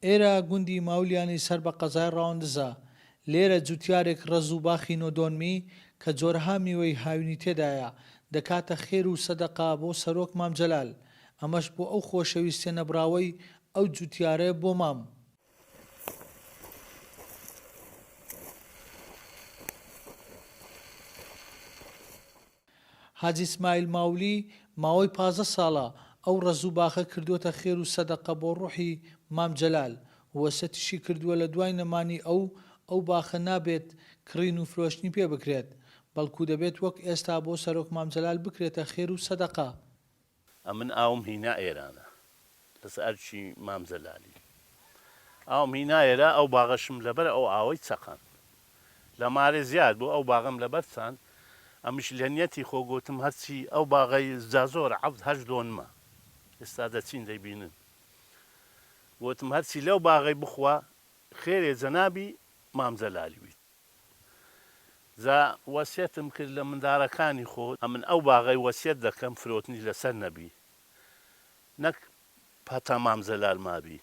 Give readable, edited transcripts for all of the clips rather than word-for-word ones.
ئێرە گوندی ماولیانی سەر بە قەزای ڕاوندزە. لێرە جوتیارێک ڕەز و باخی نۆدۆنمی کە جۆرەها میوەی هاوینی تێدایە دەکاتە خێر و سەدەقا بۆ سەرۆک مام جەلال. ئەمەش بۆ ئەو خۆشەویستیە نەبراوەی ئەو جوتیارەیە بۆ مام. حاجی ئیسماعیل ماولی ماوەی 15 ساڵە ئەو ڕەز و باخە کردووەتە خێر و سەدەقە بۆ ڕوحی مام جەلال. وەسەتیشی کردووە لە دوای نەمانی ئەو باخە نابێت کڕین و فرۆشتنی پێ بکرێت، بەڵکو دەبێت وەک ئێستا بۆ سەرۆک مام جەلال بکرێتە خێر و سەدەقا. ئەمن ئاوم هینا ئێرانە لەسەر ئەرچی مام جەلالی ئاوم هینا ئێرە ئەو باغەشم لەبەر ئەو ئاوەی چەقان لە مارێ زیاد بوو ئەو باغم لەبەر چاند. ئەمیش لە نیەتی خۆگوتم هەرچی ئەو باغی زازۆر هەش دۆنمە ئێستا دەچین دەیبینن. گوتم هەرچی لەو باغی بخوا خێرێ جەنابی مام جەلالی بیت. زا وەسیەتم کرد لە منداڵەکانی خۆ ئەمن ئەو باغی وەسیەت دەکەم فرۆتنی لەسەر نەبی، نەک هەتا مام جەلال مابی،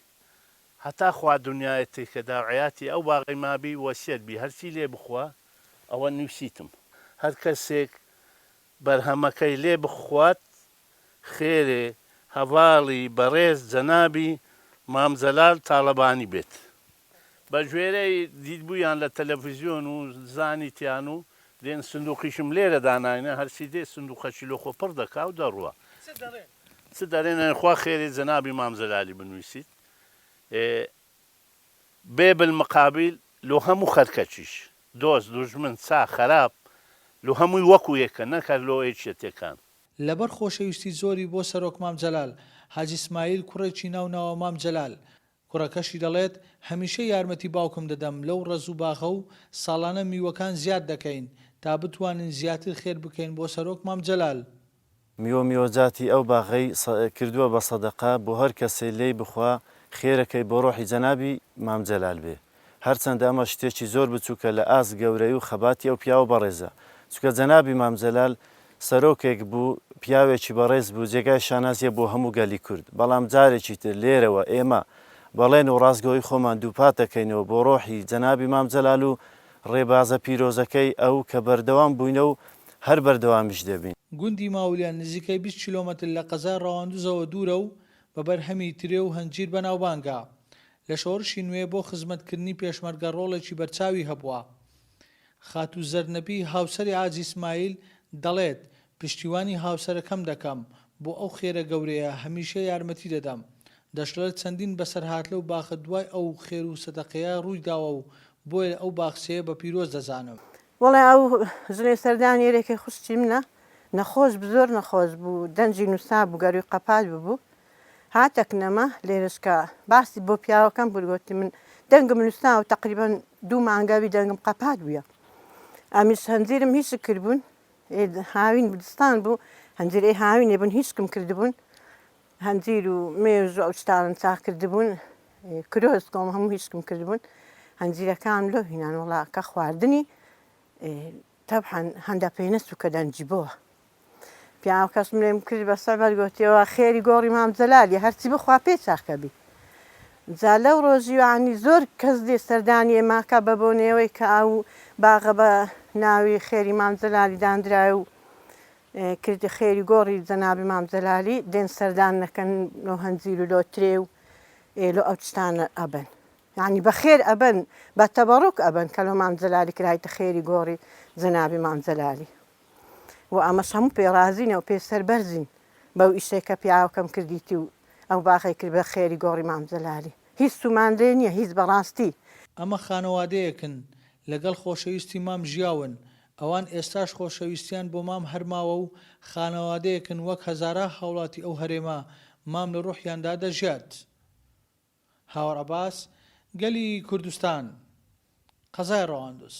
هەتا خوا دنیایەتی کە داوعەتی ئەو باغی مابی وەسیەت بی هەرچی لێ بخوا ئەوە نووسیتم. هەر کەسێک بەرهەمەکەی لێ بخوات خێرێ هەواڵی بەڕێز جەنابی مام جەلال تاڵەبانی بێت. بە ژێرەی دیتبوویان لە تەلەڤیزیۆن و زانیتیان و دێن سندوقیشم لێرە داناینە هەرچی دێ سندوقەشی لۆخۆ پڕ دەکا و دەڕوە. چ دەڕێنە خوا خێری جەنابی مام جەلالی بنووسیت. بێ بالمقابل لۆ هەموو خەرکەچیش دۆست دوژمن چا خەراب لۆ هەمووی وەکو یەکە نەکات لۆ هیچێتەکان. لەبەر خۆشەویستی زۆری بۆ سەرۆک مام جەلال حاجی ئیسماعیل کوڕێکی ناوناوە مام جەلال. کوڕەکەشی دەڵێت هەمیشە یارمەتی باوکم دەدەم لەو ڕەز و باخە و ساڵانە میوەکان زیاد دەکەین تا بتوانین زیاتر خێر بکەین بۆ سەرۆک مام جەلال. میوەجاتی ئەو باغەی کردووە بە سەدەقا بۆ هەر کەسێ لێی بخوا خێرەکەی بۆ ڕۆحی جەنابی مام جەلال بێ. هەرچەندە ئەمە شتێکی زۆر بچووکە لە ئاست گەورەی و خەباتی ئەو پیاوە بەڕێزە، چونکە جەنابی مام جەلال سەرۆکێک بوو، پیاوێکی بەڕێز بوو، جێگای شانازیە بۆ هەموو گەلی کورد. بەڵام جارێکی تر لێرەوە ئێمە بەڵێن و ڕاستگۆی خۆمان دووپات دەکەینەوە بۆ ڕۆحی جەنابی مام جەلال و ڕێبازە پیرۆزەکەی ئەو کە بەردەوام بووینە و هەر بەردەوامیش دەبین. گوندی ماولیان نزیکەی 20 کیلۆمەتر لە قەزای ڕەواندوزەوە دوورە و بە بەرهەمی ترێ و هەنجیر بەناوبانگە. لە شۆڕشی نوێ بۆ خزمەتکردنی پێشمەرگە ڕۆڵێکی بەرچاوی هەبووە. خاتو زەرنەبی هاوسەری حاجی ئیسماعیل دەڵێت پشتیوانی هاوسەرەکەم دەکەم بۆ ئەو خێرە گەورەیە هەمیشە یارمەتی دەدەم. دەشڵێت چەندین بەسەرهات لەو باخە دوای ئەو خێر و سەدەقەیە ڕووی داوە و بۆیە ئەو باخچەیە بە پیرۆز دەزانم. وەڵێ ئەو ژنێ سەردانیێرێکی خوشتی منە نەخۆش زۆر نەخۆش بوو، دەنجی نووسا بوو، گەروی قەپات ببوو. هاتەک نەمە لێرشکە باسی بۆ پیاوەکەم بگوتی من دەنگم نووسا و تقریبان 2 مانگاوی دەنگم قەپات بووە. ئەمیش هەنجیرم هیچ کردبوون هاوین بردستان بوو هەنجیرەی هاوینێ بوون هیچکم کردبوون هەنجیر و مێژ و ئەو شتانم چاک کردبوون کرۆز کۆم هەموو هیچکم کردبوون هەنجیرەکان لۆ هینان وڵا کە خواردنی تەبحەن هەندە پێی نەسوو کە دەنجی بۆوە. پیاو کەسم لێم کرد بەسەر بەرگوتیەوە خێری گۆڕی مام جەلالی هەرچی بخوا پێ چاکە بی. جا لەو ڕۆژیوانی زۆر کەس دێ سەردانی ماکە بە بۆنێەوەی کە ئەو باغە بە ناوی خێری مام جەلالی دانرای و کردی خێری گۆڕی جەنابی مام جەلالی دێن سەردان نەکەن لۆ هەنجیر و لۆ ترێ و لۆ ئەو شتانە ئەبن. یعنی بەخێر ئەبن بە تەبەڕوک ئەبن کە لۆ مام جەلالی کرایتە خێری گۆڕی جەنابی مام جەلالی. و ئەمەش هەموو پێڕازینە و پێ سەربەرزین بەو ئیشەی کە پیاوەکەم کردیتی و ئەو باخی کرد بە خێری گۆڕی مام جەلالی. هیچ سوماندێ نییە هیچ بەڕاستی. ئەمە خانەوادەیەکن لەگەڵ خۆشەویستی مام ژیاون. ئەوان ئێستاش خۆشەویستیان بۆ مام هەرماوە و خانەوادەیەکن وەک هەزارە هاوڵاتی ئەو هەرێمە مام لە ڕوحیاندا دەژیات. هاوڕ عەباس، گەلی کوردستان، قەزای ڕەواندوز.